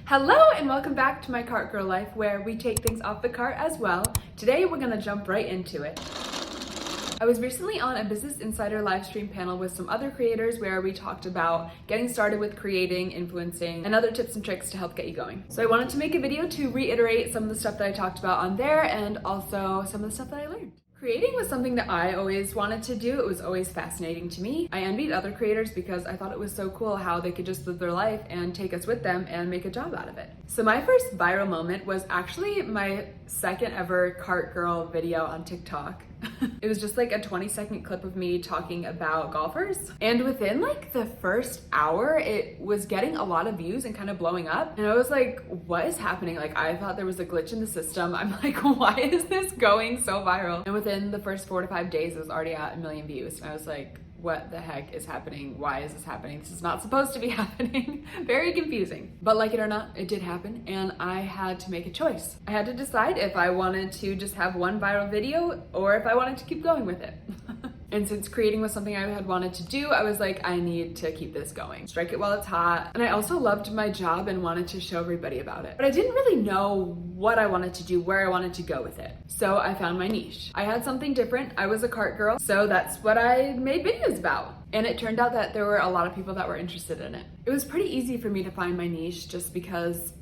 Hello and welcome back to my Cart Girl Life, where we take things off the cart as well. Today we're gonna jump right into it. I was recently on a Business Insider live stream panel with some other creators where we talked about getting started with creating, influencing, and other tips and tricks to help get you going. So I wanted to make a video to reiterate some of the stuff that I talked about on there and also some of the stuff that I learned. Creating was something that I always wanted to do. It was always fascinating to me. I envied other creators because I thought it was so cool how they could just live their life and take us with them and make a job out of it. So my first viral moment was actually my second ever Cart Girl video on TikTok. It was just like a 20-second clip of me talking about golfers. And within like the first hour, it was getting a lot of views and kind of blowing up. And I was like, what is happening? Like, I thought there was a glitch in the system. I'm like, why is this going so viral? And within the first 4 to 5 days, it was already at 1 million views. And I was like, what the heck is happening? Why is this happening? This is not supposed to be happening. Very confusing. But like it or not, it did happen, and I had to make a choice. I had to decide if I wanted to just have one viral video or if I wanted to keep going with it. And since creating was something I had wanted to do, I was like, I need to keep this going. Strike it while it's hot. And I also loved my job and wanted to show everybody about it. But I didn't really know what I wanted to do, where I wanted to go with it. So I found my niche. I had something different. I was a cart girl, so that's what I made videos about. And it turned out that there were a lot of people that were interested in it. It was pretty easy for me to find my niche just because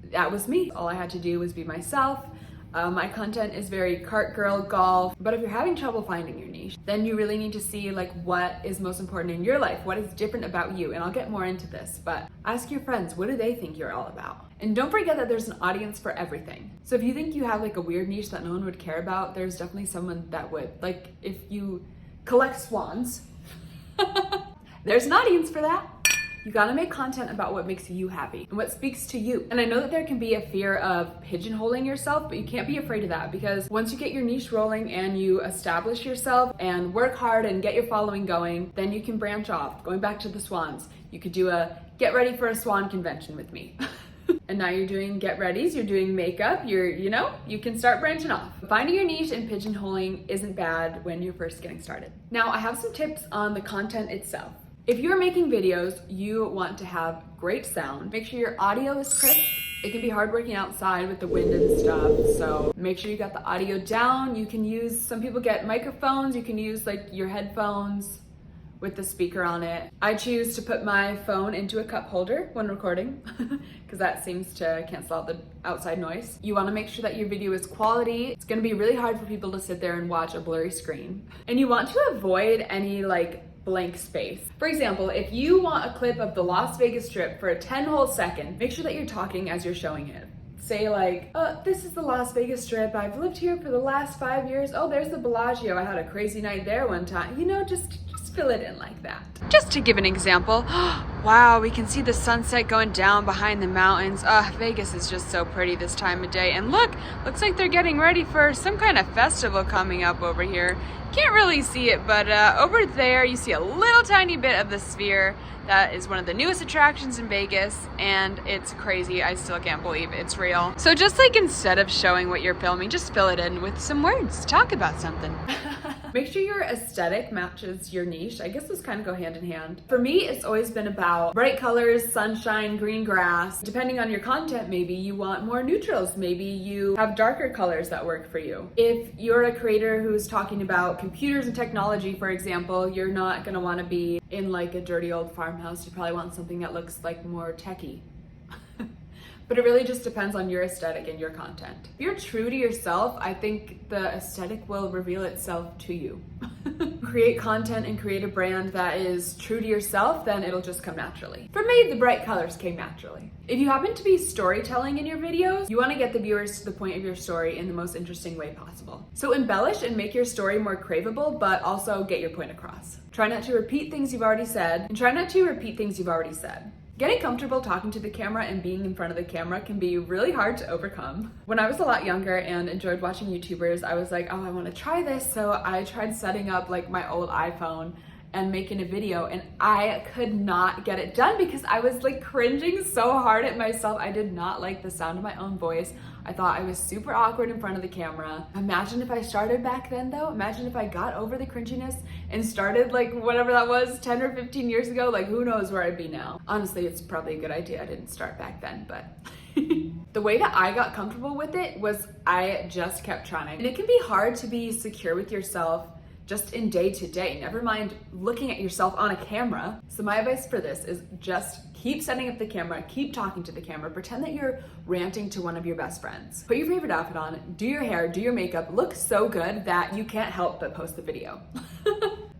that was me. All I had to do was be myself. My content is very cart girl, golf, but if you're having trouble finding your niche, then you really need to see like what is most important in your life, what is different about you. And I'll get more into this, but ask your friends, what do they think you're all about? And don't forget that there's an audience for everything. So if you think you have like a weird niche that no one would care about, there's definitely someone that would. Like if you collect swans, there's an audience for that. You gotta make content about what makes you happy and what speaks to you. And I know that there can be a fear of pigeonholing yourself, but you can't be afraid of that, because once you get your niche rolling and you establish yourself and work hard and get your following going, then you can branch off. Going back to the swans, you could do a get ready for a swan convention with me. And now you're doing get readies, you're doing makeup, you can start branching off. Finding your niche and pigeonholing isn't bad when you're first getting started. Now I have some tips on the content itself. If you're making videos, you want to have great sound. Make sure your audio is crisp. It can be hard working outside with the wind and stuff, so make sure you got the audio down. You can use, some people get microphones, you can use like your headphones with the speaker on it. I choose to put my phone into a cup holder when recording because that seems to cancel out the outside noise. You want to make sure that your video is quality. It's going to be really hard for people to sit there and watch a blurry screen. And you want to avoid any like blank space. For example, if you want a clip of the Las Vegas Strip for a 10 whole second, make sure that you're talking as you're showing it. Say like, this is the Las Vegas Strip. I've lived here for the last 5 years. Oh, there's the Bellagio. I had a crazy night there one time. Just fill it in like that. Just to give an example, wow, we can see the sunset going down behind the mountains. Vegas is just so pretty this time of day. And looks like they're getting ready for some kind of festival coming up over here. Can't really see it, but over there you see a little tiny bit of the Sphere. That is one of the newest attractions in Vegas, and it's crazy. I still can't believe it's real. So just like instead of showing what you're filming, just fill it in with some words. Talk about something. Make sure your aesthetic matches your niche. I guess those kind of go hand in hand. For me, it's always been about bright colors, sunshine, green grass. Depending on your content, maybe you want more neutrals. Maybe you have darker colors that work for you. If you're a creator who's talking about computers and technology, for example, you're not gonna wanna be in like a dirty old farmhouse. You probably want something that looks like more techie. But it really just depends on your aesthetic and your content. If you're true to yourself, I think the aesthetic will reveal itself to you. Create content and create a brand that is true to yourself, then it'll just come naturally. For me, the bright colors came naturally. If you happen to be storytelling in your videos, you want to get the viewers to the point of your story in the most interesting way possible. So embellish and make your story more craveable, but also get your point across. Try not to repeat things you've already said, and try not to repeat things you've already said. Getting comfortable talking to the camera and being in front of the camera can be really hard to overcome. When I was a lot younger and enjoyed watching YouTubers, I was like, oh, I want to try this. So I tried setting up like my old iPhone and making a video, and I could not get it done because I was like cringing so hard at myself. I did not like the sound of my own voice. I thought I was super awkward in front of the camera. Imagine if I started back then though. Imagine if I got over the cringiness and started like whatever that was 10 or 15 years ago. Like who knows where I'd be now. Honestly, it's probably a good idea I didn't start back then, but the way that I got comfortable with it was I just kept trying. And it can be hard to be secure with yourself just in day to day, never mind looking at yourself on a camera. So my advice for this is just keep setting up the camera, keep talking to the camera, pretend that you're ranting to one of your best friends. Put your favorite outfit on, do your hair, do your makeup, look so good that you can't help but post the video.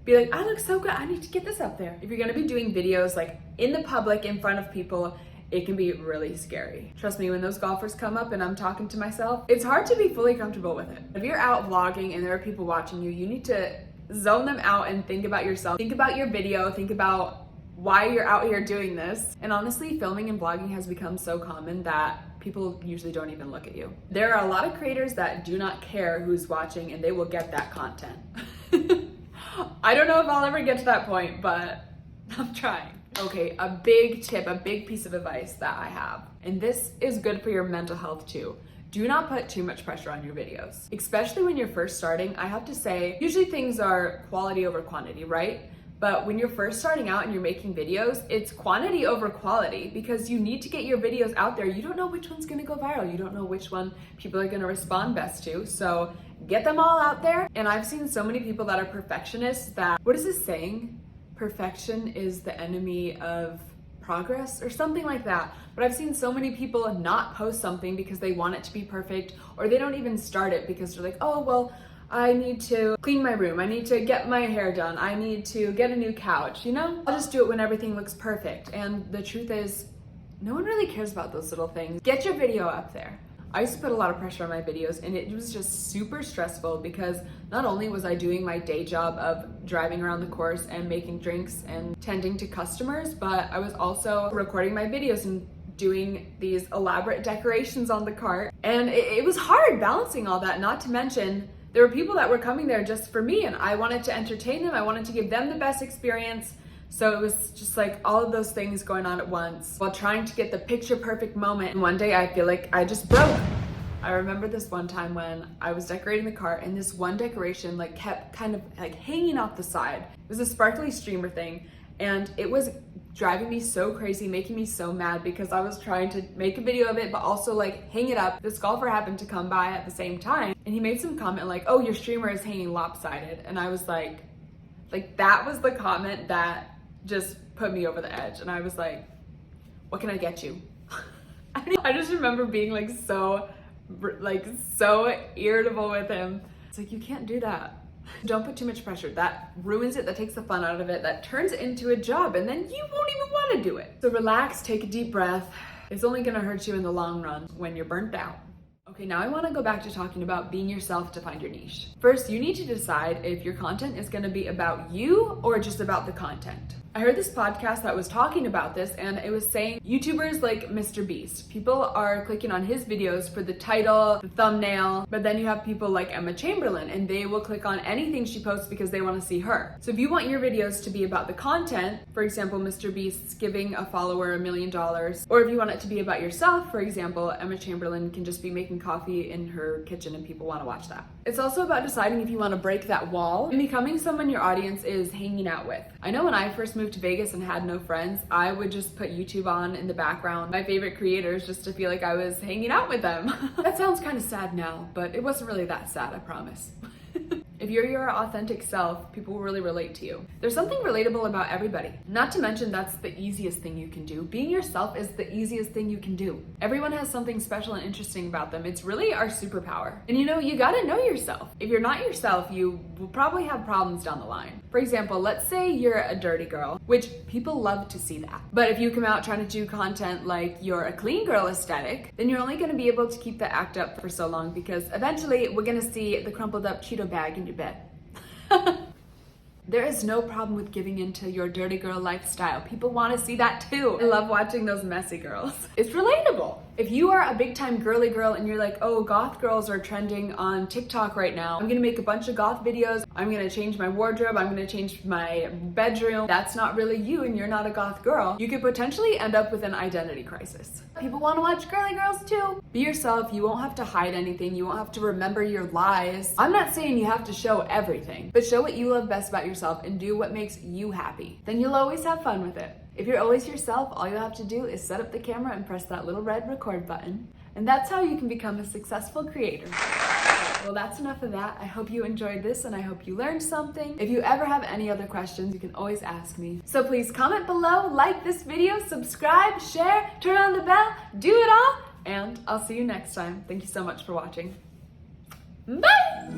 Be like, I look so good, I need to get this up there. If you're gonna be doing videos like in the public, in front of people, it can be really scary. Trust me, when those golfers come up and I'm talking to myself, it's hard to be fully comfortable with it. If you're out vlogging and there are people watching you, you need to zone them out and think about yourself. Think about your video, think about why you're out here doing this. And honestly, filming and vlogging has become so common that people usually don't even look at you. There are a lot of creators that do not care who's watching and they will get that content. I don't know if I'll ever get to that point, but I'm trying. Okay, a big tip, a big piece of advice that I have, and this is good for your mental health too. Do not put too much pressure on your videos, especially when you're first starting. I have to say, usually things are quality over quantity, right? But when you're first starting out and you're making videos, it's quantity over quality because you need to get your videos out there. You don't know which one's gonna go viral. You don't know which one people are gonna respond best to. So get them all out there. And I've seen so many people that are perfectionists that, what is this saying? Perfection is the enemy of progress or something like that. But I've seen so many people not post something because they want it to be perfect, or they don't even start it because they're like, oh, well, I need to clean my room. I need to get my hair done. I need to get a new couch, you know? I'll just do it when everything looks perfect. And the truth is, no one really cares about those little things. Get your video up there. I used to put a lot of pressure on my videos and it was just super stressful because not only was I doing my day job of driving around the course and making drinks and tending to customers, but I was also recording my videos and doing these elaborate decorations on the cart. And it was hard balancing all that, not to mention there were people that were coming there just for me and I wanted to entertain them. I wanted to give them the best experience. So it was just like all of those things going on at once while trying to get the picture perfect moment. And one day I feel like I just broke. I remember this one time when I was decorating the cart and this one decoration like kept kind of like hanging off the side. It was a sparkly streamer thing and it was driving me so crazy, making me so mad because I was trying to make a video of it but also like hang it up. This golfer happened to come by at the same time and he made some comment like, oh, your streamer is hanging lopsided. And I was like that was the comment that just put me over the edge. And I was like, what can I get you? I just remember being like so irritable with him. It's like, you can't do that. Don't put too much pressure. That ruins it, that takes the fun out of it, that turns it into a job and then you won't even want to do it. So relax, take a deep breath. It's only gonna hurt you in the long run when you're burnt out. Okay, now I want to go back to talking about being yourself to find your niche. First, you need to decide if your content is going to be about you or just about the content. I heard this podcast that was talking about this and it was saying YouTubers like Mr. Beast. People are clicking on his videos for the title, the thumbnail, but then you have people like Emma Chamberlain and they will click on anything she posts because they want to see her. So if you want your videos to be about the content, for example, Mr. Beast's giving a follower $1 million, or if you want it to be about yourself, for example, Emma Chamberlain can just be making coffee in her kitchen and people want to watch that. It's also about deciding if you want to break that wall and becoming someone your audience is hanging out with. I know when I first moved to Vegas and had no friends, I would just put YouTube on in the background, my favorite creators, just to feel like I was hanging out with them. That sounds kind of sad now, but it wasn't really that sad, I promise. If you're your authentic self, people will really relate to you. There's something relatable about everybody. Not to mention that's the easiest thing you can do. Being yourself is the easiest thing you can do. Everyone has something special and interesting about them. It's really our superpower. And you gotta know yourself. If you're not yourself, you will probably have problems down the line. For example, let's say you're a dirty girl, which people love to see that. But if you come out trying to do content like you're a clean girl aesthetic, then you're only gonna be able to keep the act up for so long because eventually we're gonna see the crumpled up Cheeto bag in your bed. There is no problem with giving into your dirty girl lifestyle. People want to see that too. I love watching those messy girls. It's relatable. If you are a big time girly girl and you're like, oh, goth girls are trending on TikTok right now, I'm gonna make a bunch of goth videos, I'm gonna change my wardrobe, I'm gonna change my bedroom, that's not really you and you're not a goth girl, you could potentially end up with an identity crisis. People wanna watch girly girls too. Be yourself, you won't have to hide anything, you won't have to remember your lies. I'm not saying you have to show everything, but show what you love best about yourself and do what makes you happy. Then you'll always have fun with it. If you're always yourself, all you'll have to do is set up the camera and press that little red record button. And that's how you can become a successful creator. Well, that's enough of that. I hope you enjoyed this and I hope you learned something. If you ever have any other questions, you can always ask me. So please comment below, like this video, subscribe, share, turn on the bell, do it all, and I'll see you next time. Thank you so much for watching. Bye!